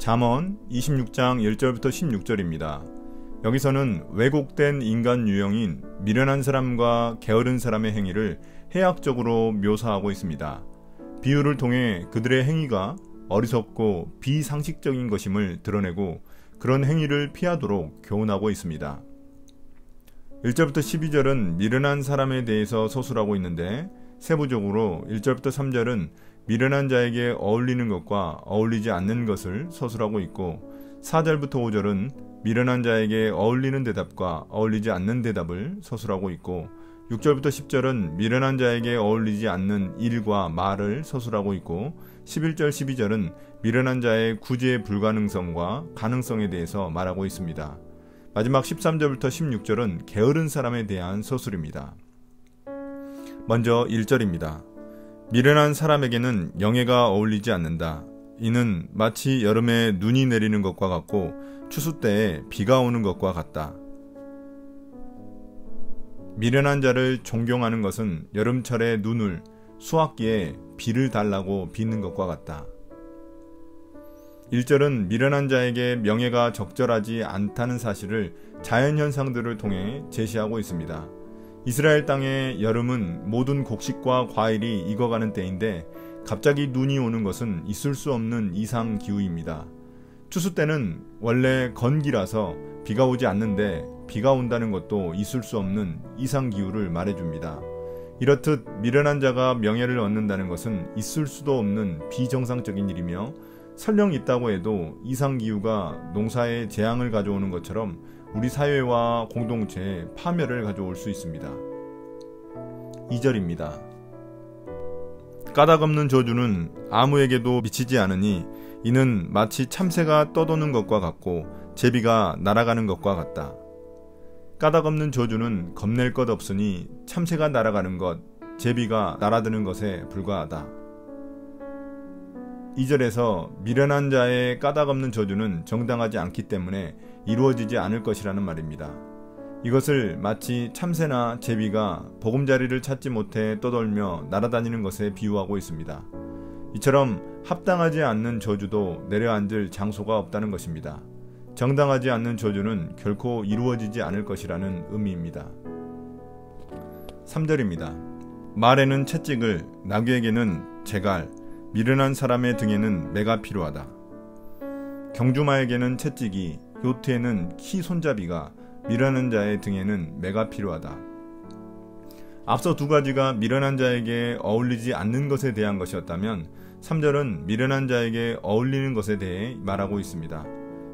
잠언 26장 1절부터 16절입니다. 여기서는 왜곡된 인간 유형인 미련한 사람과 게으른 사람의 행위를 해학적으로 묘사하고 있습니다. 비유를 통해 그들의 행위가 어리석고 비상식적인 것임을 드러내고 그런 행위를 피하도록 교훈하고 있습니다. 1절부터 12절은 미련한 사람에 대해서 서술하고 있는데 세부적으로 1절부터 3절은 미련한 자에게 어울리는 것과 어울리지 않는 것을 서술하고 있고 4절부터 5절은 미련한 자에게 어울리는 대답과 어울리지 않는 대답을 서술하고 있고 6절부터 10절은 미련한 자에게 어울리지 않는 일과 말을 서술하고 있고 11절 12절은 미련한 자의 구제의 불가능성과 가능성에 대해서 말하고 있습니다. 마지막 13절부터 16절은 게으른 사람에 대한 서술입니다. 먼저 1절입니다. 미련한 사람에게는 영예가 어울리지 않는다. 이는 마치 여름에 눈이 내리는 것과 같고 추수 때에 비가 오는 것과 같다. 미련한 자를 존경하는 것은 여름철에 눈을, 수확기에 비를 달라고 빚는 것과 같다. 1절은 미련한 자에게 명예가 적절하지 않다는 사실을 자연현상들을 통해 제시하고 있습니다. 이스라엘 땅의 여름은 모든 곡식과 과일이 익어가는 때인데 갑자기 눈이 오는 것은 있을 수 없는 이상 기후입니다. 추수 때는 원래 건기라서 비가 오지 않는데 비가 온다는 것도 있을 수 없는 이상 기후를 말해줍니다. 이렇듯 미련한 자가 명예를 얻는다는 것은 있을 수도 없는 비정상적인 일이며 설령 있다고 해도 이상 기후가 농사에 재앙을 가져오는 것처럼 우리 사회와 공동체에 파멸을 가져올 수 있습니다. 2절입니다. 까닭없는 저주는 아무에게도 미치지 않으니 이는 마치 참새가 떠도는 것과 같고 제비가 날아가는 것과 같다. 까닭없는 저주는 겁낼 것 없으니 참새가 날아가는 것, 제비가 날아드는 것에 불과하다. 2절에서 미련한 자의 까닭없는 저주는 정당하지 않기 때문에 이루어지지 않을 것이라는 말입니다. 이것을 마치 참새나 제비가 보금자리를 찾지 못해 떠돌며 날아다니는 것에 비유하고 있습니다. 이처럼 합당하지 않는 저주도 내려앉을 장소가 없다는 것입니다. 정당하지 않는 저주는 결코 이루어지지 않을 것이라는 의미입니다. 3절입니다. 말에는 채찍을, 나귀에게는 재갈, 미련한 사람의 등에는 매가 필요하다. 경주마에게는 채찍이, 요트에는 키 손잡이가, 미련한 자의 등에는 매가 필요하다. 앞서 두 가지가 미련한 자에게 어울리지 않는 것에 대한 것이었다면 3절은 미련한 자에게 어울리는 것에 대해 말하고 있습니다.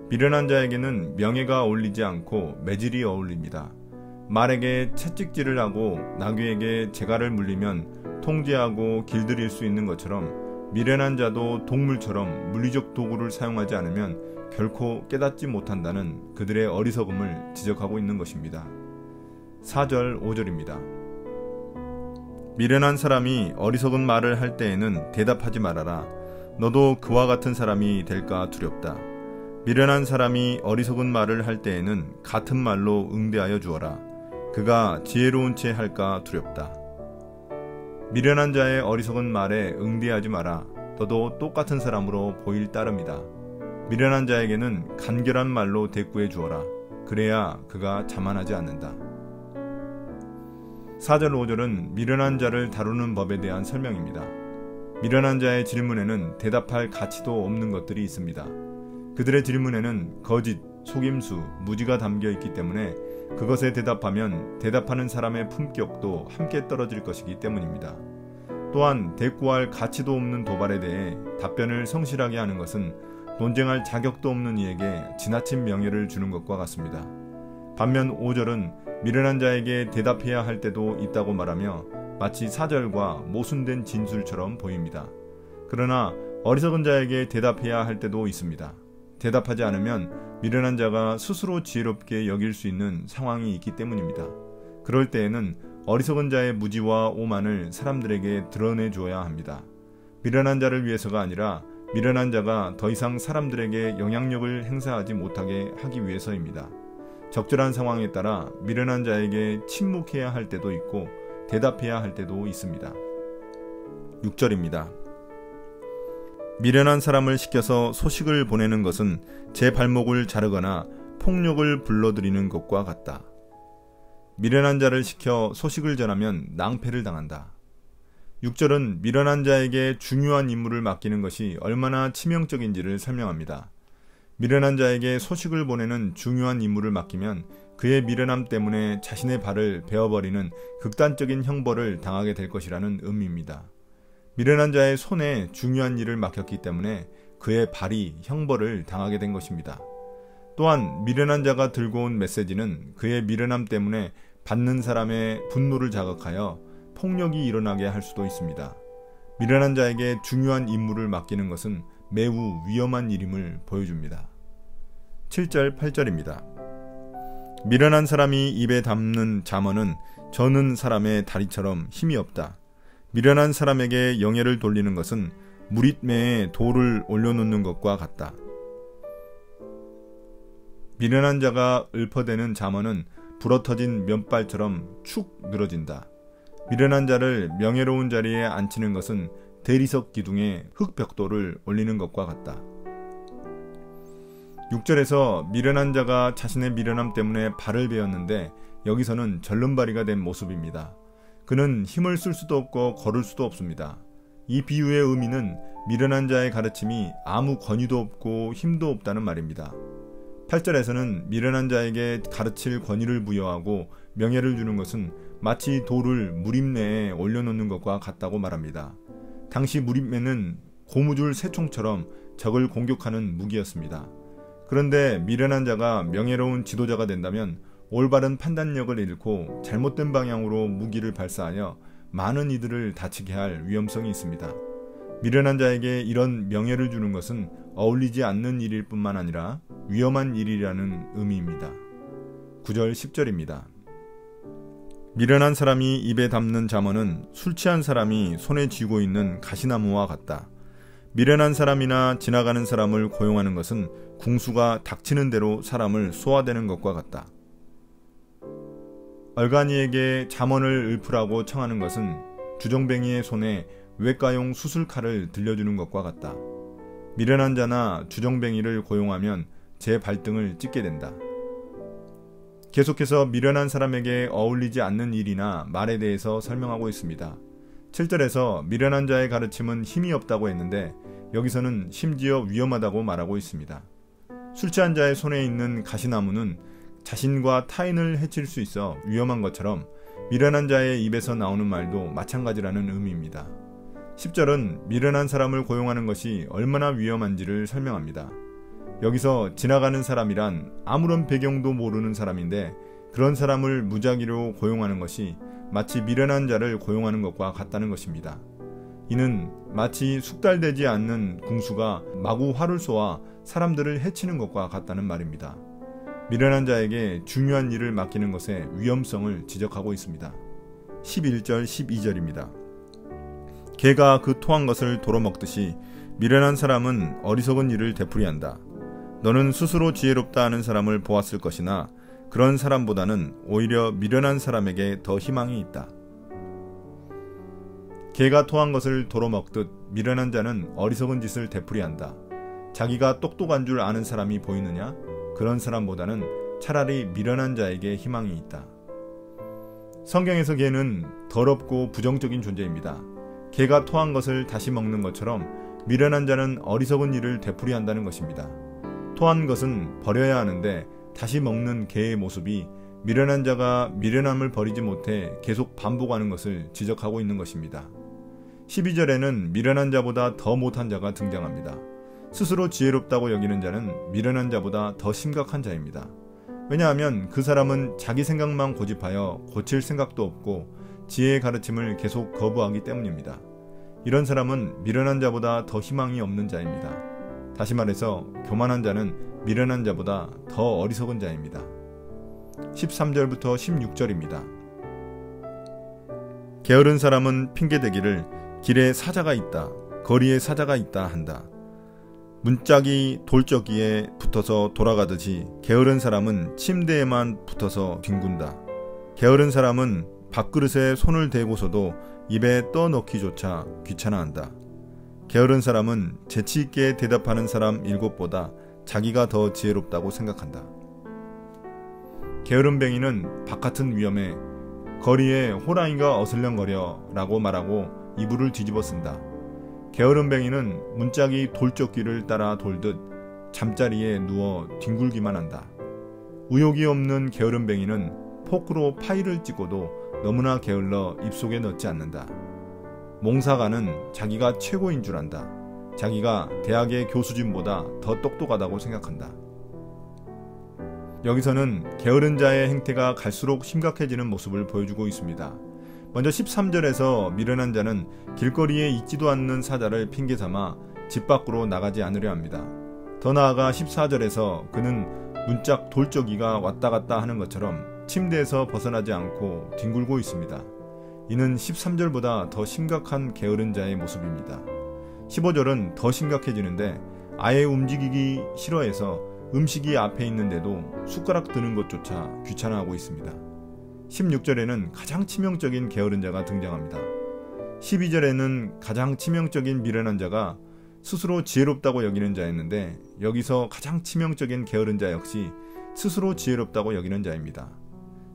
미련한 자에게는 명예가 어울리지 않고 매질이 어울립니다. 말에게 채찍질을 하고 나귀에게 재갈을 물리면 통제하고 길들일 수 있는 것처럼 미련한 자도 동물처럼 물리적 도구를 사용하지 않으면 결코 깨닫지 못한다는 그들의 어리석음을 지적하고 있는 것입니다. 4절 5절입니다. 미련한 사람이 어리석은 말을 할 때에는 대답하지 말아라. 너도 그와 같은 사람이 될까 두렵다. 미련한 사람이 어리석은 말을 할 때에는 같은 말로 응대하여 주어라. 그가 지혜로운 채 할까 두렵다. 미련한 자의 어리석은 말에 응대하지 마라. 너도 똑같은 사람으로 보일 따름이다. 미련한 자에게는 간결한 말로 대꾸해 주어라. 그래야 그가 자만하지 않는다. 4절 5절은 미련한 자를 다루는 법에 대한 설명입니다. 미련한 자의 질문에는 대답할 가치도 없는 것들이 있습니다. 그들의 질문에는 거짓, 속임수, 무지가 담겨 있기 때문에 그것에 대답하면 대답하는 사람의 품격도 함께 떨어질 것이기 때문입니다. 또한 대꾸할 가치도 없는 도발에 대해 답변을 성실하게 하는 것은 논쟁할 자격도 없는 이에게 지나친 명예를 주는 것과 같습니다. 반면 5절은 미련한 자에게 대답해야 할 때도 있다고 말하며 마치 4절과 모순된 진술처럼 보입니다. 그러나 어리석은 자에게 대답해야 할 때도 있습니다. 대답하지 않으면 미련한 자가 스스로 지혜롭게 여길 수 있는 상황이 있기 때문입니다. 그럴 때에는 어리석은 자의 무지와 오만을 사람들에게 드러내줘야 합니다. 미련한 자를 위해서가 아니라 미련한 자가 더 이상 사람들에게 영향력을 행사하지 못하게 하기 위해서입니다. 적절한 상황에 따라 미련한 자에게 침묵해야 할 때도 있고 대답해야 할 때도 있습니다. 6절입니다. 미련한 사람을 시켜서 소식을 보내는 것은 제 발목을 자르거나 폭력을 불러들이는 것과 같다. 미련한 자를 시켜 소식을 전하면 낭패를 당한다. 6절은 미련한 자에게 중요한 임무를 맡기는 것이 얼마나 치명적인지를 설명합니다. 미련한 자에게 소식을 보내는 중요한 임무를 맡기면 그의 미련함 때문에 자신의 발을 베어버리는 극단적인 형벌을 당하게 될 것이라는 의미입니다. 미련한 자의 손에 중요한 일을 맡겼기 때문에 그의 발이 형벌을 당하게 된 것입니다. 또한 미련한 자가 들고 온 메시지는 그의 미련함 때문에 받는 사람의 분노를 자극하여 폭력이 일어나게 할 수도 있습니다. 미련한 자에게 중요한 임무를 맡기는 것은 매우 위험한 일임을 보여줍니다. 7절, 8절입니다. 미련한 사람이 입에 담는 잠언은 저는 사람의 다리처럼 힘이 없다. 미련한 사람에게 영예를 돌리는 것은 무릿매에 돌을 올려놓는 것과 같다. 미련한 자가 읊어대는 잠언은 불어터진 면발처럼 축 늘어진다. 미련한 자를 명예로운 자리에 앉히는 것은 대리석 기둥에 흙벽돌을 올리는 것과 같다. 6절에서 미련한 자가 자신의 미련함 때문에 발을 베었는데 여기서는 절름발이가 된 모습입니다. 그는 힘을 쓸 수도 없고 걸을 수도 없습니다. 이 비유의 의미는 미련한 자의 가르침이 아무 권위도 없고 힘도 없다는 말입니다. 8절에서는 미련한 자에게 가르칠 권위를 부여하고 명예를 주는 것은 마치 돌을 무림내에 올려놓는 것과 같다고 말합니다. 당시 무림매는 고무줄 새총처럼 적을 공격하는 무기였습니다. 그런데 미련한 자가 명예로운 지도자가 된다면 올바른 판단력을 잃고 잘못된 방향으로 무기를 발사하여 많은 이들을 다치게 할 위험성이 있습니다. 미련한 자에게 이런 명예를 주는 것은 어울리지 않는 일일 뿐만 아니라 위험한 일이라는 의미입니다. 9절 10절입니다. 미련한 사람이 입에 담는 잠언은 술 취한 사람이 손에 쥐고 있는 가시나무와 같다. 미련한 사람이나 지나가는 사람을 고용하는 것은 궁수가 닥치는 대로 사람을 쏘아대는 것과 같다. 얼간이에게 잠언을 읊으라고 청하는 것은 주정뱅이의 손에 외과용 수술칼을 들려주는 것과 같다. 미련한 자나 주정뱅이를 고용하면 제 발등을 찢게 된다. 계속해서 미련한 사람에게 어울리지 않는 일이나 말에 대해서 설명하고 있습니다. 7절에서 미련한 자의 가르침은 힘이 없다고 했는데 여기서는 심지어 위험하다고 말하고 있습니다. 술 취한 자의 손에 있는 가시나무는 자신과 타인을 해칠 수 있어 위험한 것처럼 미련한 자의 입에서 나오는 말도 마찬가지라는 의미입니다. 10절은 미련한 사람을 고용하는 것이 얼마나 위험한지를 설명합니다. 여기서 지나가는 사람이란 아무런 배경도 모르는 사람인데 그런 사람을 무작위로 고용하는 것이 마치 미련한 자를 고용하는 것과 같다는 것입니다. 이는 마치 숙달되지 않는 궁수가 마구 활을 쏘아 사람들을 해치는 것과 같다는 말입니다. 미련한 자에게 중요한 일을 맡기는 것의 위험성을 지적하고 있습니다. 11절 12절입니다. 개가 그 토한 것을 도로먹듯이 미련한 사람은 어리석은 일을 되풀이한다. 너는 스스로 지혜롭다 하는 사람을 보았을 것이나 그런 사람보다는 오히려 미련한 사람에게 더 희망이 있다. 개가 토한 것을 도로먹듯 미련한 자는 어리석은 짓을 되풀이한다. 자기가 똑똑한 줄 아는 사람이 보이느냐? 그런 사람보다는 차라리 미련한 자에게 희망이 있다. 성경에서 개는 더럽고 부정적인 존재입니다. 개가 토한 것을 다시 먹는 것처럼 미련한 자는 어리석은 일을 되풀이한다는 것입니다. 토한 것은 버려야 하는데 다시 먹는 개의 모습이 미련한 자가 미련함을 버리지 못해 계속 반복하는 것을 지적하고 있는 것입니다. 12절에는 미련한 자보다 더 못한 자가 등장합니다. 스스로 지혜롭다고 여기는 자는 미련한 자보다 더 심각한 자입니다. 왜냐하면 그 사람은 자기 생각만 고집하여 고칠 생각도 없고 지혜의 가르침을 계속 거부하기 때문입니다. 이런 사람은 미련한 자보다 더 희망이 없는 자입니다. 다시 말해서 교만한 자는 미련한 자보다 더 어리석은 자입니다. 13절부터 16절입니다. 게으른 사람은 핑계대기를 길에 사자가 있다, 거리에 사자가 있다 한다. 문짝이 돌적이에 붙어서 돌아가듯이 게으른 사람은 침대에만 붙어서 뒹군다. 게으른 사람은 밥그릇에 손을 대고서도 입에 떠넣기조차 귀찮아한다. 게으른 사람은 재치있게 대답하는 사람 7보다 자기가 더 지혜롭다고 생각한다. 게으른 뱅이는 바깥은 위험해 거리에 호랑이가 어슬렁거려 라고 말하고 이불을 뒤집어 쓴다. 게으른 뱅이는 문짝이 돌적기를 따라 돌듯 잠자리에 누워 뒹굴기만 한다. 의욕이 없는 게으른 뱅이는 포크로 파이를 찍고도 너무나 게을러 입속에 넣지 않는다. 몽사가는 자기가 최고인 줄 안다. 자기가 대학의 교수진보다 더 똑똑하다고 생각한다. 여기서는 게으른 자의 행태가 갈수록 심각해지는 모습을 보여주고 있습니다. 먼저 13절에서 미련한 자는 길거리에 있지도 않는 사자를 핑계삼아 집 밖으로 나가지 않으려 합니다. 더 나아가 14절에서 그는 문짝 돌적이가 왔다 갔다 하는 것처럼 침대에서 벗어나지 않고 뒹굴고 있습니다. 이는 13절보다 더 심각한 게으른 자의 모습입니다. 15절은 더 심각해지는데 아예 움직이기 싫어해서 음식이 앞에 있는데도 숟가락 드는 것조차 귀찮아하고 있습니다. 16절에는 가장 치명적인 게으른 자가 등장합니다. 12절에는 가장 치명적인 미련한 자가 스스로 지혜롭다고 여기는 자였는데 여기서 가장 치명적인 게으른 자 역시 스스로 지혜롭다고 여기는 자입니다.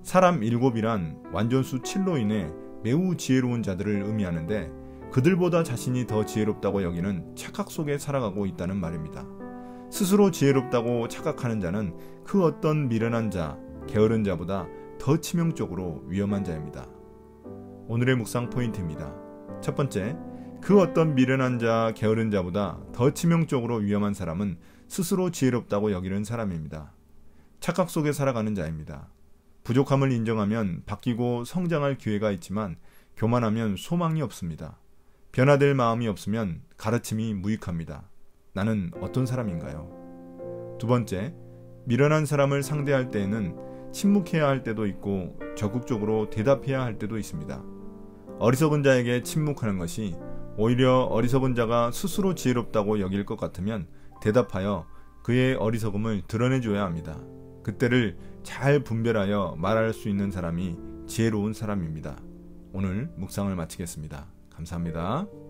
사람 7이란 완전수 7로 인해 매우 지혜로운 자들을 의미하는데 그들보다 자신이 더 지혜롭다고 여기는 착각 속에 살아가고 있다는 말입니다. 스스로 지혜롭다고 착각하는 자는 그 어떤 미련한 자, 게으른 자보다 더 치명적으로 위험한 자입니다. 오늘의 묵상 포인트입니다. 첫 번째, 그 어떤 미련한 자, 게으른 자보다 더 치명적으로 위험한 사람은 스스로 지혜롭다고 여기는 사람입니다. 착각 속에 살아가는 자입니다. 부족함을 인정하면 바뀌고 성장할 기회가 있지만 교만하면 소망이 없습니다. 변화될 마음이 없으면 가르침이 무익합니다. 나는 어떤 사람인가요? 두 번째, 미련한 사람을 상대할 때에는 침묵해야 할 때도 있고 적극적으로 대답해야 할 때도 있습니다. 어리석은 자에게 침묵하는 것이 오히려 어리석은 자가 스스로 지혜롭다고 여길 것 같으면 대답하여 그의 어리석음을 드러내줘야 합니다. 그때를 잘 분별하여 말할 수 있는 사람이 지혜로운 사람입니다. 오늘 묵상을 마치겠습니다. 감사합니다.